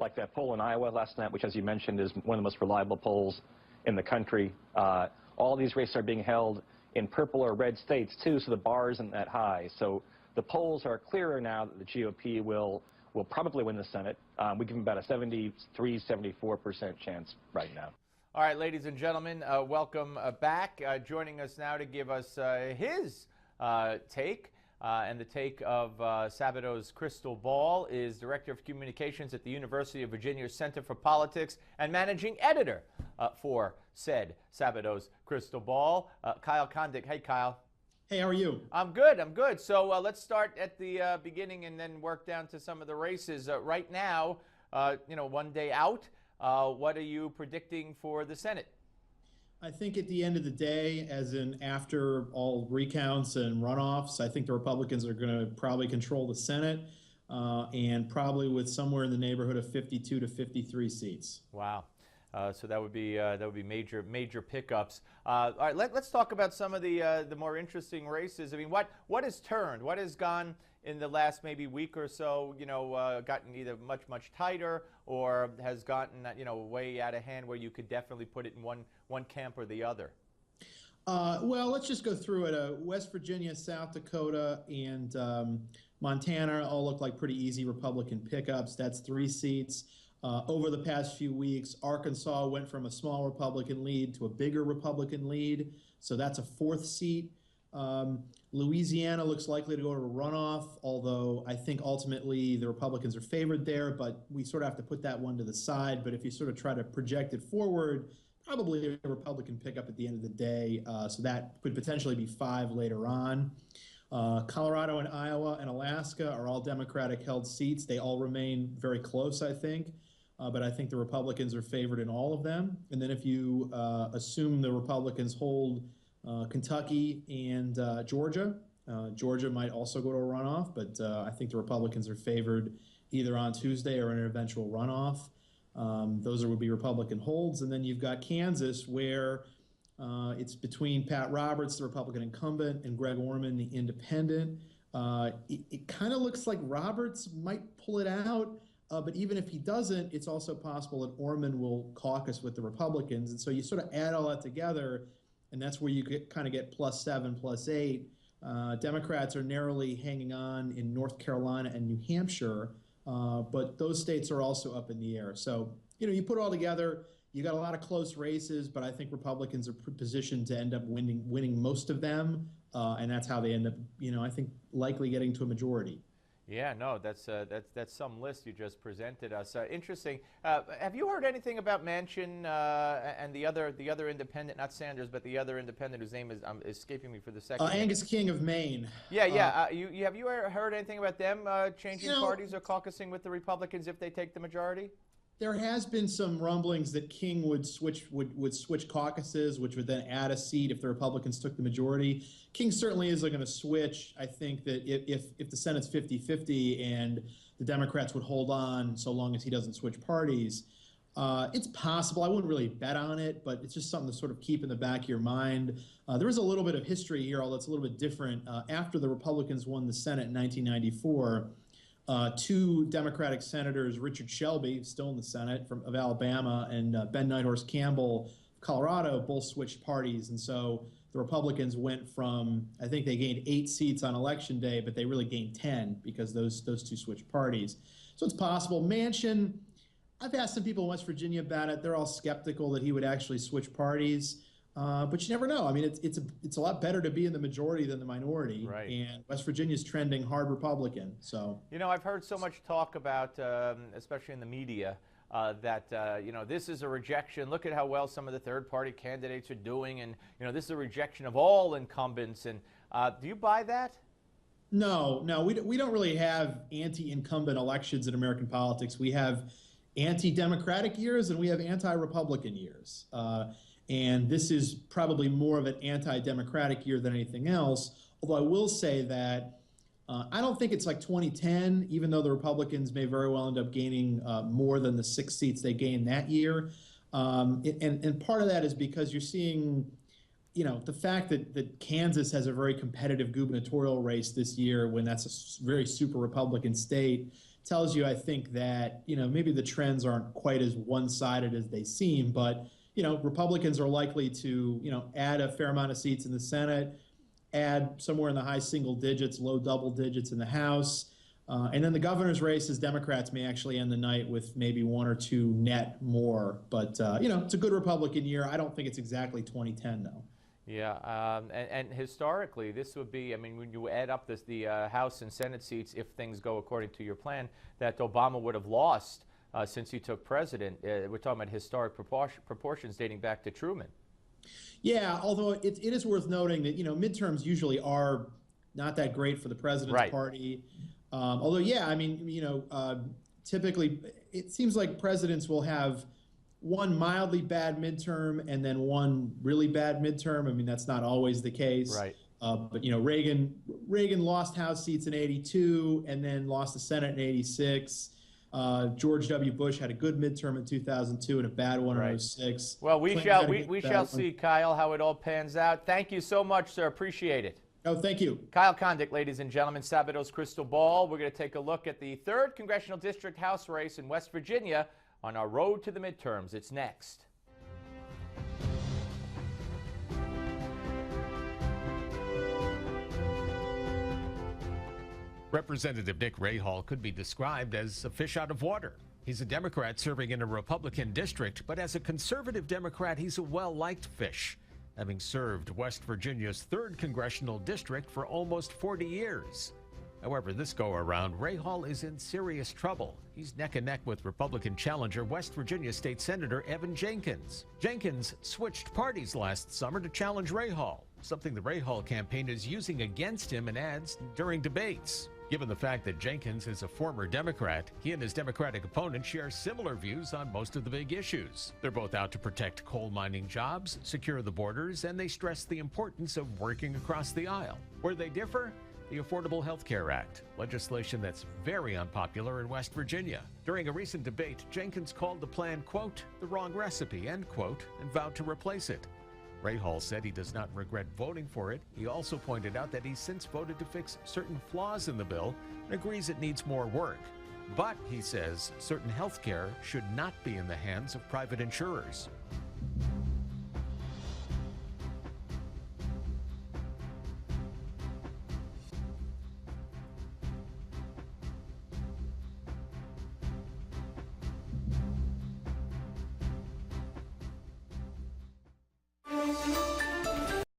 like that poll in Iowa last night, which, as you mentioned, is one of the most reliable polls in the country. All these races are being held in purple or red states, too, so the bar isn't that high. So the polls are clearer now that the GOP will probably win the Senate. We give them about a 73, 74% chance right now. All right, ladies and gentlemen, welcome back. Joining us now to give us his take and the take of Sabato's crystal ball is Director of Communications at the University of Virginia Center for Politics and Managing Editor for said Sabato's crystal ball, Kyle Kondik. Hey, Kyle. Hey, how are you? I'm good. I'm good. So let's start at the beginning and then work down to some of the races. Right now, one day out, what are you predicting for the Senate? I think at the end of the day, as in after all recounts and runoffs, I think the Republicans are going to probably control the Senate and probably with somewhere in the neighborhood of 52 to 53 seats. Wow. So that would be major pickups. All right, let's talk about some of the more interesting races. I mean, what has turned? What has gone in the last maybe week or so? Gotten either much tighter or has gotten way out of hand where you could definitely put it in one camp or the other. Well, let's just go through it. West Virginia, South Dakota, and Montana all look like pretty easy Republican pickups. That's 3 seats. Over the past few weeks, Arkansas went from a small Republican lead to a bigger Republican lead, so that's a 4th seat. Louisiana looks likely to go to a runoff, although I think ultimately the Republicans are favored there, but we sort of have to put that one to the side. But if you sort of try to project it forward, probably a Republican pickup at the end of the day, so that could potentially be 5 later on. Colorado and Iowa and Alaska are all Democratic-held seats. They all remain very close, I think. But I think the Republicans are favored in all of them. And then if you assume the Republicans hold Kentucky and Georgia, Georgia might also go to a runoff, but I think the Republicans are favored either on Tuesday or in an eventual runoff. Those would be Republican holds. And then you've got Kansas, where it's between Pat Roberts, the Republican incumbent, and Greg Orman, the independent. It kind of looks like Roberts might pull it out. But even if he doesn't, it's also possible that Orman will caucus with the Republicans. And so you sort of add all that together, and that's where you kind of get +7, +8. Democrats are narrowly hanging on in North Carolina and New Hampshire, but those states are also up in the air. So, you put it all together, you got a lot of close races, but I think Republicans are positioned to end up winning most of them, and that's how they end up, I think, likely getting to a majority. Yeah, no, that's some list you just presented us. Interesting. Have you heard anything about Manchin and the other independent, not Sanders, but the other independent whose name is escaping me for the second? Angus King of Maine. Yeah. Have you heard anything about them changing parties or caucusing with the Republicans if they take the majority? There has been some rumblings that King would switch caucuses, which would then add a seat if the Republicans took the majority. King certainly isn't going to switch. I think that if the Senate's 50-50 and the Democrats would hold on so long as he doesn't switch parties, it's possible. I wouldn't really bet on it, but it's just something to sort of keep in the back of your mind. There is a little bit of history here, although it's a little bit different. After the Republicans won the Senate in 1994, 2 Democratic senators, Richard Shelby, still in the Senate, of Alabama, and Ben Nighthorse Campbell of Colorado, both switched parties. And so the Republicans went from, I think they gained 8 seats on Election Day, but they really gained 10 because those 2 switched parties. So it's possible. Manchin, I've asked some people in West Virginia about it. They're all skeptical that he would actually switch parties. But you never know. I mean, it's a lot better to be in the majority than the minority. Right. And West Virginia's trending hard Republican. So I've heard so much talk about, especially in the media, that this is a rejection. Look at how well some of the third-party candidates are doing, and this is a rejection of all incumbents. And do you buy that? No, we don't really have anti-incumbent elections in American politics. We have anti-democratic years and we have anti-Republican years. And this is probably more of an anti-democratic year than anything else. Although I will say that I don't think it's like 2010, even though the Republicans may very well end up gaining more than the 6 seats they gained that year. And part of that is because you're seeing, the fact that Kansas has a very competitive gubernatorial race this year when that's a very super Republican state tells you, I think, that, maybe the trends aren't quite as one-sided as they seem, but, Republicans are likely to, add a fair amount of seats in the Senate, add somewhere in the high single digits, low double digits in the House. And then the governor's races, Democrats may actually end the night with maybe one or two net more. But, it's a good Republican year. I don't think it's exactly 2010, though. Yeah, and historically, this would be, I mean, when you add up the House and Senate seats, if things go according to your plan, that Obama would have lost since he took president. We're talking about historic proportions dating back to Truman. Yeah, although it is worth noting that, midterms usually are not that great for the president's party. Although, yeah, I mean, typically it seems like presidents will have one mildly bad midterm and then one really bad midterm. I mean, that's not always the case. Right. But, Reagan lost House seats in '82 and then lost the Senate in '86. George W. Bush had a good midterm in 2002 and a bad one in '06. Well, we shall see, Kyle, how it all pans out. Thank you so much, sir. Appreciate it. Oh, thank you. Kyle Kondik, ladies and gentlemen, Sabato's Crystal Ball. We're going to take a look at the 3rd Congressional District House race in West Virginia on our road to the midterms. It's next. Representative Nick Rahall could be described as a fish out of water. He's a Democrat serving in a Republican district, but as a conservative Democrat, he's a well-liked fish, having served West Virginia's 3rd Congressional District for almost 40 years. However, this go-around, Rahall is in serious trouble. He's neck and neck with Republican challenger West Virginia State Senator Evan Jenkins. Jenkins switched parties last summer to challenge Rahall, something the Rahall campaign is using against him in ads during debates. Given the fact that Jenkins is a former Democrat, he and his Democratic opponent share similar views on most of the big issues. They're both out to protect coal mining jobs, secure the borders, and they stress the importance of working across the aisle. Where they differ? The Affordable Health Care Act, legislation that's very unpopular in West Virginia. During a recent debate, Jenkins called the plan, quote, the wrong recipe, end quote, and vowed to replace it. Rahall said he does not regret voting for it. He also pointed out that he's since voted to fix certain flaws in the bill and agrees it needs more work. But, he says, certain health care should not be in the hands of private insurers.